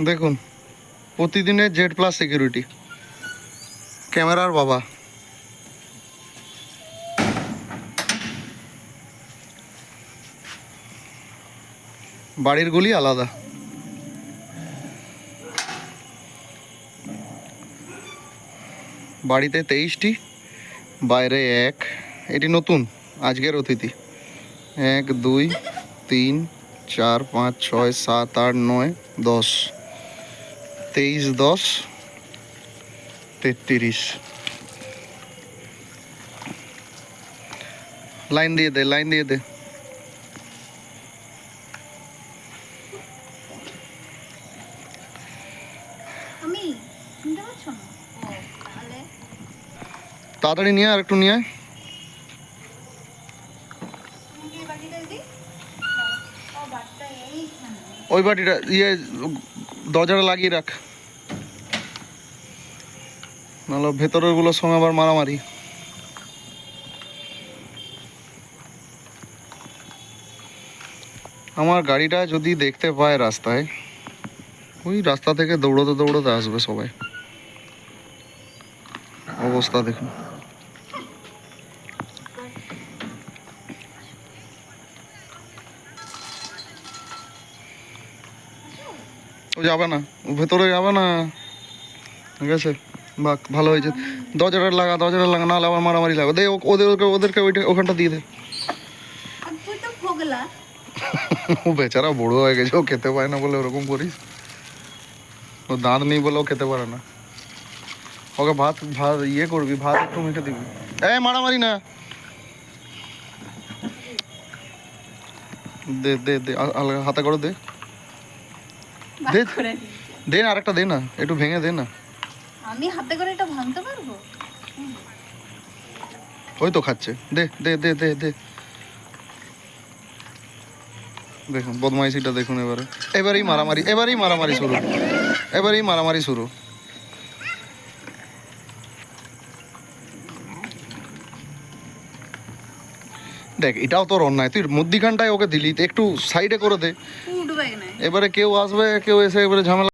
দেখুন প্রতিদিনের Z plus security ক্যামেরার বাবা। বাড়ির গুলি আলাদা। বাড়িতে 23টি, বাইরে 1। এটি নতুন, আজকের অতিথি। 1 2 3 4 5 6 7 8 9 10। 23 10 33। লাইন দিয়ে দে, লাইন দিয়ে দে। আমি শুনতে পাচ্ছ না? ও তাহলে তাড়াতাড়ি নিয়ে আর একটু নিয়ে আয়। এই বাকিটা দিই। ও বাটটা এইখানে। ওই বাটিটা দরজাটা লাগিয়ে রাখ, নাহলে ভেতরের গুলোর সঙ্গে আবার মারামারি। আমার গাড়িটা যদি দেখতে পায় রাস্তায়, ওই রাস্তা থেকে দৌড়তে দৌড়তে আসবে সবাই। অবস্থা দেখুন। ও যাবে না, ও ভেতরে যাবে না। ঠিক আছে, বাহ ভালো হয়েছে। দরজাটা লাগা, নাহলে আবার মারামারি লাগবে। দে ওদেরকে ওইটা ওখানটা দিয়ে দে। আর তুই তো ভোগলা। ও বেচারা বড় হয়ে গেছে, ও খেতে পায় না বলে ওরকম করিস। ও দাঁত নেই বলে ও খেতে পারে না। ওকে ভাত ভাত ইয়ে করবি, ভাত একটু মেখে দিবি। মারামারি না। দে দে দে, হাতে করে দে। দে দে না, আরেকটা দে না, একটু ভেঙে দে না। আমি হাতে করে এটা ভাঙতে পারবো? ওই তো খাচ্ছে, দে দে দে দে দে। দেখুন বদমাইশিটা দেখুন। এবারেই মারামারি শুরু। দেখ এটাও তোর অন্যায়, তুই মধ্যিখানটায় ওকে দিলি, একটু সাইডে করে দে। উঠবে না। এবারে কেউ আসবে, কেউ এসে এবারে ঝামেলা।